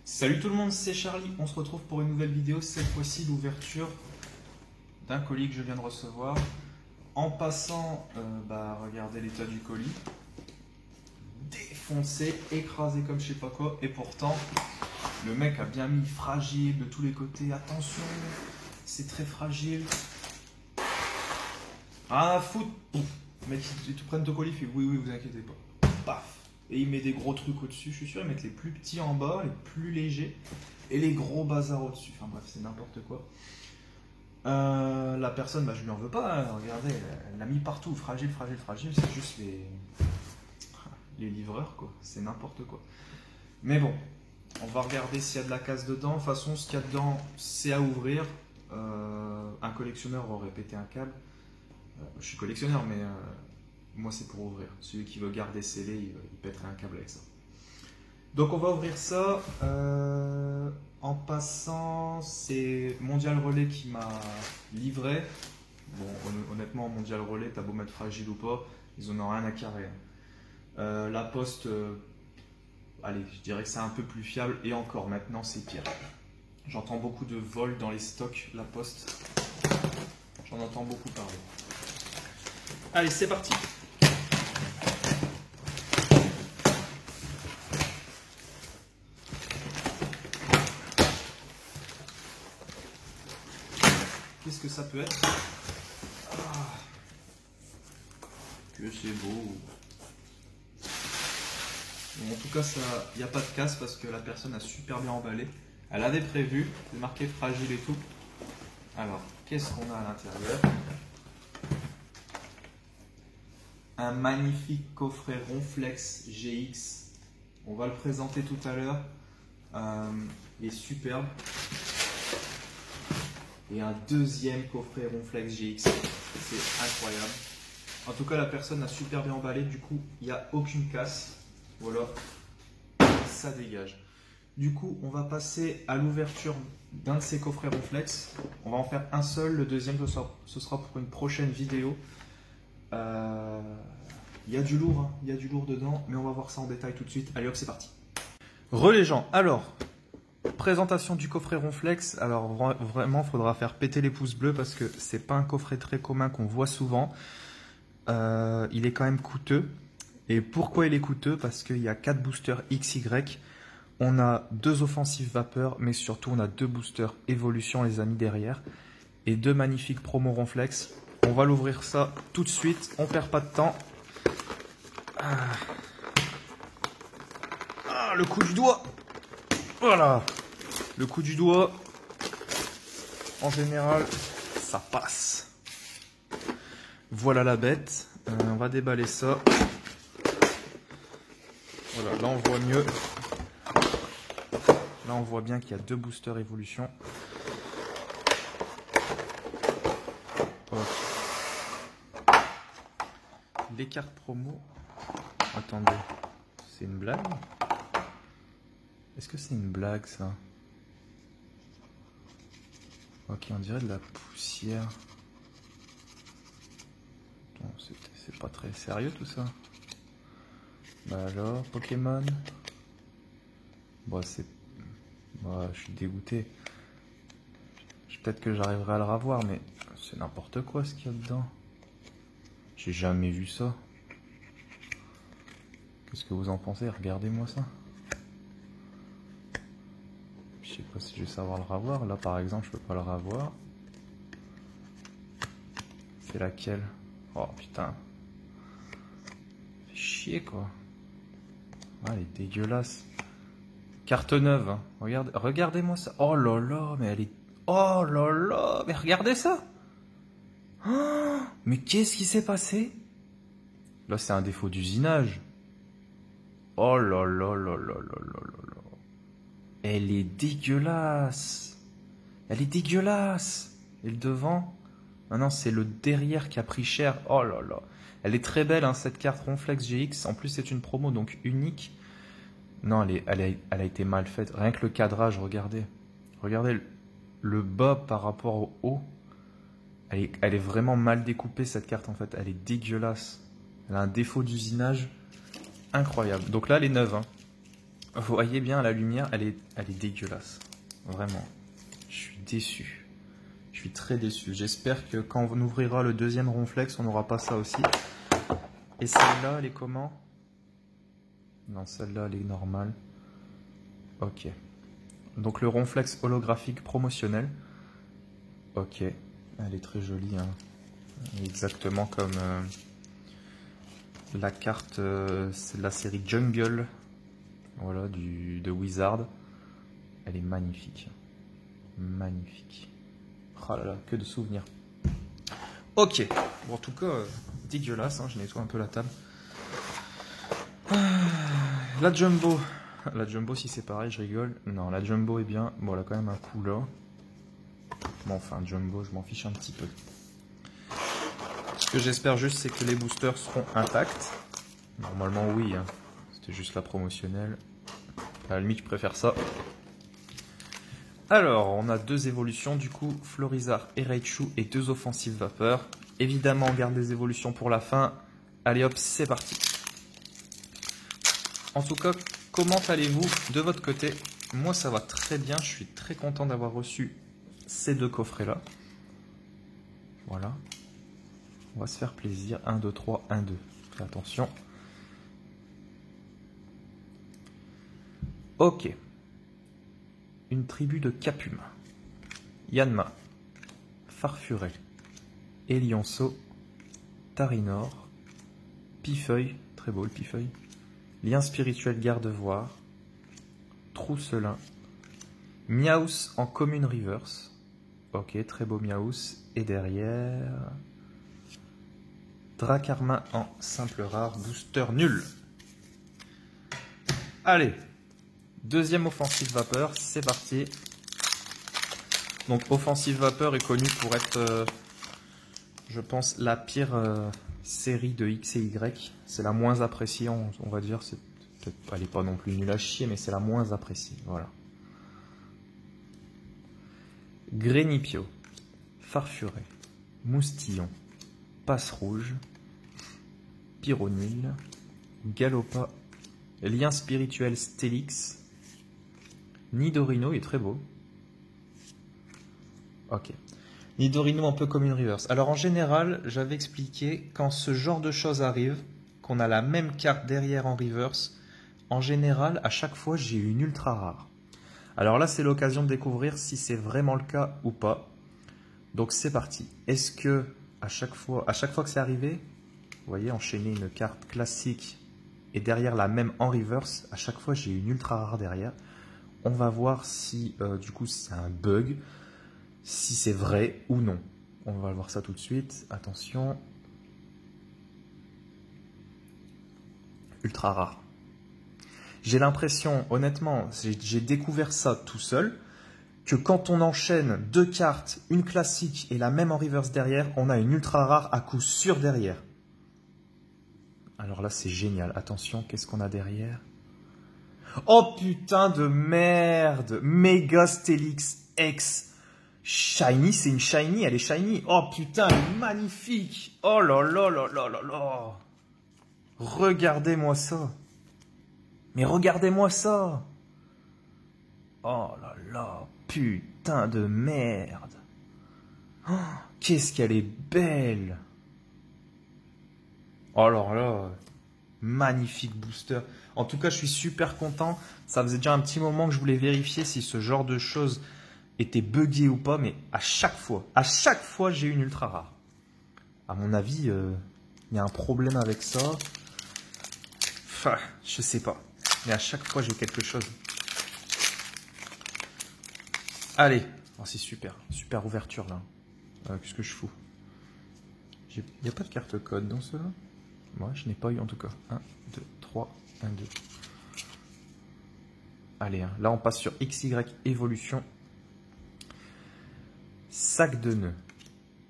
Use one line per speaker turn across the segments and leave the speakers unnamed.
Salut tout le monde, c'est Charlie. On se retrouve pour une nouvelle vidéo. Cette fois-ci, l'ouverture d'un colis que je viens de recevoir. En passant, regardez l'état du colis. Défoncé, écrasé comme je sais pas quoi. Et pourtant, le mec a bien mis fragile de tous les côtés. Attention, c'est très fragile. Ah, foutre. Le mec, il te prenne ton colis, il fait oui, vous inquiétez pas. Paf. Et il met des gros trucs au-dessus. Je suis sûr, il met les plus petits en bas, les plus légers, et les gros bazars au-dessus. Enfin bref, c'est n'importe quoi. La personne, je lui en veux pas. Hein. Regardez, elle l'a mis partout. Fragile. C'est juste les livreurs, quoi. C'est n'importe quoi. Mais bon, on va regarder s'il y a de la casse dedans. De toute façon, ce qu'il y a dedans, c'est à ouvrir. Un collectionneur aurait pété un câble. Je suis collectionneur, mais moi c'est pour ouvrir. Celui qui veut garder scellé, il pèterait un câble avec ça. Donc on va ouvrir ça. En passant, c'est Mondial Relais qui m'a livré. Bon, honnêtement, Mondial Relais, t'as beau mettre fragile ou pas, ils en ont rien à carrer. La Poste, allez, je dirais que c'est un peu plus fiable. Et encore, maintenant, c'est pire. J'entends beaucoup de vols dans les stocks, La Poste. J'en entends beaucoup parler. Allez, c'est parti. Qu'est-ce que ça peut être? Que c'est beau. Bon, en tout cas, il n'y a pas de casse parce que la personne a super bien emballé. Elle avait prévu, c'est marqué fragile et tout. Alors, qu'est-ce qu'on a à l'intérieur? Un magnifique coffret Ronflex GX. On va le présenter tout à l'heure. Il est superbe. Et un deuxième coffret Ronflex GX. C'est incroyable. En tout cas, la personne a super bien emballé. Du coup, il n'y a aucune casse. Voilà. Ça dégage. Du coup, on va passer à l'ouverture d'un de ces coffrets Ronflex. On va en faire un seul. Le deuxième, ce sera pour une prochaine vidéo. Il y a du lourd, hein. Il y a du lourd dedans, mais on va voir ça en détail tout de suite. Allez hop, c'est parti. Les gens, alors, présentation du coffret Ronflex. Alors vraiment, il faudra faire péter les pouces bleus parce que c'est pas un coffret très commun qu'on voit souvent. Il est quand même coûteux. Et pourquoi il est coûteux? Parce qu'il y a 4 boosters XY. On a 2 offensives vapeur, mais surtout on a 2 boosters évolution, les amis, derrière. Et 2 magnifiques promos Ronflex. On va l'ouvrir ça tout de suite, on perd pas de temps. Le coup du doigt. Voilà. Le coup du doigt, en général, ça passe. Voilà la bête. On va déballer ça. Voilà, là on voit mieux. Là on voit bien qu'il y a 2 boosters évolution. Les cartes promo. Attendez, c'est une blague? Est-ce que c'est une blague ça? Ok, on dirait de la poussière. C'est pas très sérieux tout ça. Alors, Pokémon. Je suis dégoûté. Peut-être que j'arriverai à le revoir, mais c'est n'importe quoi ce qu'il y a dedans. J'ai jamais vu ça. Qu'est-ce que vous en pensez? Regardez-moi ça. Je sais pas si je vais savoir le revoir. Là par exemple, je peux pas le revoir. C'est laquelle? Oh putain. Fait chier quoi. Ah, elle est dégueulasse. Carte neuve. Hein. Regardez-moi ça. Oh là là, mais elle est... Oh là là, mais regardez ça. Oh, mais qu'est-ce qui s'est passé? Là, c'est un défaut d'usinage. Oh là là là là là là là. Elle est dégueulasse. Elle est dégueulasse. Et le devant? Non, c'est le derrière qui a pris cher. Oh là là. Elle est très belle, hein, cette carte Ronflex GX. En plus, c'est une promo, donc unique. Non, elle a été mal faite. Rien que le cadrage, regardez. Regardez le bas par rapport au haut. Elle est vraiment mal découpée, cette carte, en fait. Elle est dégueulasse. Elle a un défaut d'usinage incroyable. Donc là, elle est neuve. Hein.
Vous voyez bien, la lumière, elle est dégueulasse. Vraiment. Je suis déçu. Je suis très déçu. J'espère que quand on ouvrira le deuxième Ronflex, on n'aura pas ça aussi. Et celle-là, elle est comment? Non, celle-là, elle est normale. Ok. Donc le Ronflex holographique promotionnel. Ok. Elle est très jolie, hein. Exactement comme la carte, c'est de la série Jungle. Voilà, de Wizard. Elle est magnifique. Magnifique. Oh là là, que de souvenirs. Ok. Bon, en tout cas, dégueulasse, hein, je nettoie un peu la table. La Jumbo. La Jumbo, si c'est pareil, je rigole. Non, la Jumbo est bien. Bon, elle a quand même un coup là. Bon, enfin, Jumbo, je m'en fiche un petit peu. Ce que j'espère juste, c'est que les boosters seront intacts. Normalement, oui. Hein. C'était juste la promotionnelle. À la limite, je préfère ça. Alors, on a deux évolutions, du coup, Florizard et Raichu et deux offensives vapeur. Évidemment, on garde les évolutions pour la fin. Allez hop, c'est parti. En tout cas, comment allez-vous de votre côté? Moi, ça va très bien. Je suis très content d'avoir reçu ces deux coffrets-là. Voilà. On va se faire plaisir. 1, 2, 3, 1, 2. Fais attention. Ok. Une tribu de Capum. Yanma. Farfuret. Elionceau. Tarinor. Pifeuille. Très beau le Pifeuille. Lien spirituel Gardevoir. Trousselin. Miaus en commune reverse. Ok, très beau Miaus. Et derrière... Dracarmin en simple rare. Booster nul. Allez. Deuxième offensive vapeur. C'est parti. Donc offensive vapeur est connue pour être... je pense la pire série de X et Y. C'est la moins appréciée, on va dire. Elle n'est pas non plus nulle à chier, mais c'est la moins appréciée. Voilà. Grénipio, Farfuret, Moustillon, Passe Rouge, Pyronil, Galopa, Lien spirituel Stélix, Nidorino est très beau. Ok. Nidorino un peu comme une reverse. Alors en général, j'avais expliqué, quand ce genre de choses arrive, qu'on a la même carte derrière en reverse, en général, à chaque fois, j'ai une ultra rare. Alors là, c'est l'occasion de découvrir si c'est vraiment le cas ou pas. Donc c'est parti. Est-ce que à chaque fois que c'est arrivé, vous voyez, enchaîner une carte classique et derrière la même en reverse, à chaque fois, j'ai une ultra rare derrière. On va voir si du coup c'est un bug, si c'est vrai ou non. On va voir ça tout de suite. Attention. Ultra rare. J'ai l'impression, honnêtement, j'ai découvert ça tout seul, que quand on enchaîne deux cartes, une classique et la même en reverse derrière, on a une ultra rare à coup sûr derrière. Alors là, c'est génial. Attention, qu'est-ce qu'on a derrière? Oh putain de merde! Mega Stélix X. Shiny, c'est une shiny, elle est shiny. Oh putain, elle est magnifique. Oh là là là là là là. Regardez-moi ça. Mais regardez-moi ça. Oh là là, putain de merde. Oh, qu'est-ce qu'elle est belle. Oh alors là, magnifique booster. En tout cas, je suis super content. Ça faisait déjà un petit moment que je voulais vérifier si ce genre de choses était buggé ou pas, mais à chaque fois, j'ai une ultra rare. À mon avis, il y a un problème avec ça. Enfin, je sais pas. Mais à chaque fois, j'ai quelque chose. Allez. Oh, c'est super. Super ouverture, là. Qu'est-ce que je fous? Il n'y a pas de carte code dans cela? Moi, je n'ai pas eu en tout cas. 1, 2, 3, 1, 2. Allez, hein. Là, on passe sur XY évolution. Sac de nœuds.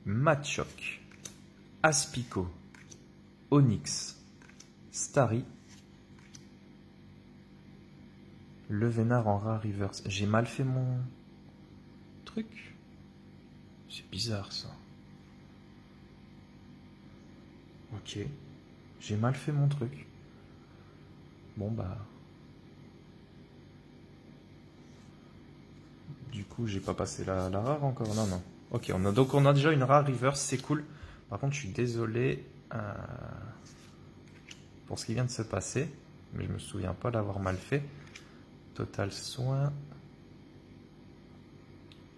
Machoc. Aspico. Onyx. Starry. Le Vénard en rare reverse. J'ai mal fait mon truc. C'est bizarre ça. Ok. J'ai mal fait mon truc. Bon bah. Du coup, j'ai pas passé la rare encore. Non, non. Ok, donc on a déjà une rare reverse, c'est cool. Par contre, je suis désolé pour ce qui vient de se passer. Mais je me souviens pas d'avoir mal fait. Total soin.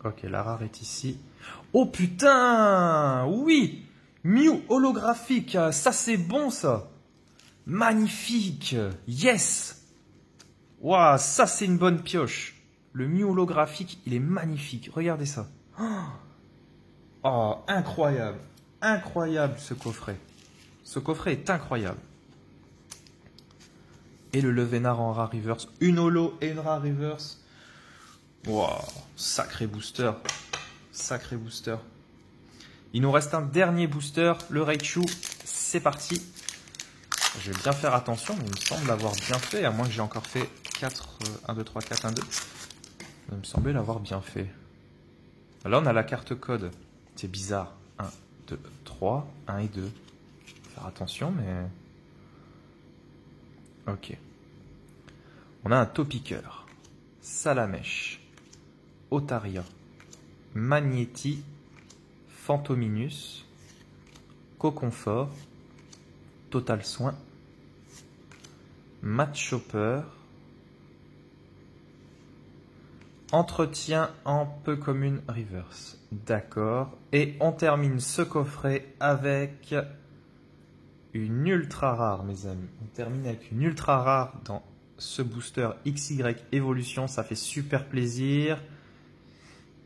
Ok, la rare est ici. Oh putain! Oui! Mew holographique, ça c'est bon ça! Magnifique! Yes! Waouh, ça c'est une bonne pioche! Le Mew holographique, il est magnifique. Regardez ça. Oh, incroyable! Incroyable ce coffret. Ce coffret est incroyable. Et le Levénard en rare reverse. Une holo et une rare reverse. Wow, sacré booster. Sacré booster. Il nous reste un dernier booster, le Raichu. C'est parti. Je vais bien faire attention, mais il me semble l'avoir bien fait, à moins que j'ai encore fait 4, 1, 2, 3, 4, 1, 2. Il me semblait l'avoir bien fait. Là, on a la carte code. C'est bizarre. 1, 2, 3, 1 et 2. Faire attention, mais... Ok. On a un Topiqueur, Salamèche, Otaria, Magnéti, Fantominus, Coconfort, Total Soin, Matchopper, Entretien en peu commune reverse. D'accord. Et on termine ce coffret avec une ultra rare, mes amis. On termine avec une ultra rare dans ce booster XY Evolution. Ça fait super plaisir.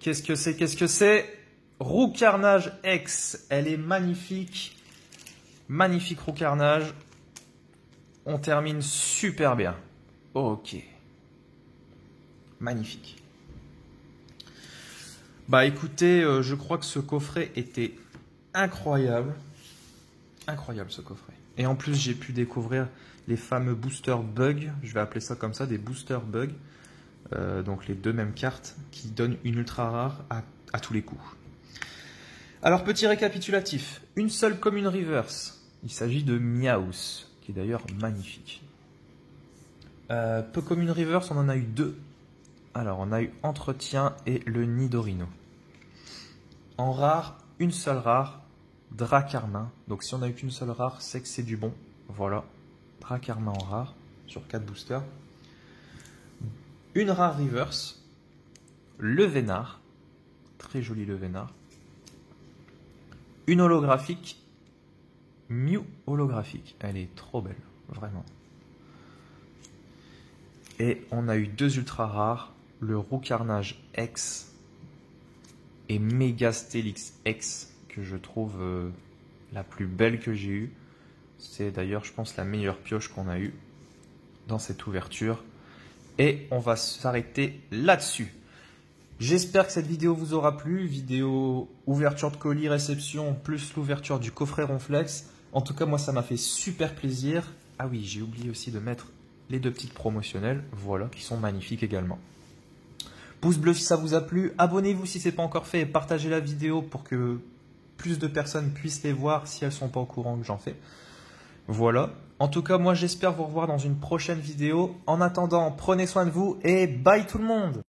Qu'est-ce que c'est? Qu'est-ce que c'est? Roux Carnage X. Elle est magnifique. Magnifique Roux Carnage. On termine super bien. Ok. Magnifique. Bah écoutez, je crois que ce coffret était incroyable. Incroyable ce coffret. Et en plus, j'ai pu découvrir les fameux boosters bug. Je vais appeler ça comme ça, des boosters bug. Donc les deux mêmes cartes qui donnent une ultra rare à tous les coups. Alors petit récapitulatif. Une seule commune reverse. Il s'agit de Meowth, qui est d'ailleurs magnifique. Peu commune reverse, on en a eu deux. Alors on a eu Entretien et le Nidorino. En rare, une seule rare. Dracarmin. Donc si on n'a eu qu'une seule rare, c'est que c'est du bon. Voilà. Dracarmin en rare sur 4 boosters. Une rare reverse. Levénard. Très joli Levénard. Une holographique. Mew holographique. Elle est trop belle. Vraiment. Et on a eu deux ultra rares. Le Roux Carnage X et Megastélix X, que je trouve la plus belle que j'ai eue. C'est d'ailleurs, je pense, la meilleure pioche qu'on a eue dans cette ouverture. Et on va s'arrêter là-dessus. J'espère que cette vidéo vous aura plu. Vidéo ouverture de colis, réception, plus l'ouverture du coffret Ronflex. En tout cas, moi, ça m'a fait super plaisir. Ah oui, j'ai oublié aussi de mettre les deux petites promotionnelles, voilà, qui sont magnifiques également. Pouce bleu si ça vous a plu, abonnez-vous si ce n'est pas encore fait et partagez la vidéo pour que plus de personnes puissent les voir si elles ne sont pas au courant que j'en fais. Voilà. En tout cas, moi j'espère vous revoir dans une prochaine vidéo. En attendant, prenez soin de vous et bye tout le monde!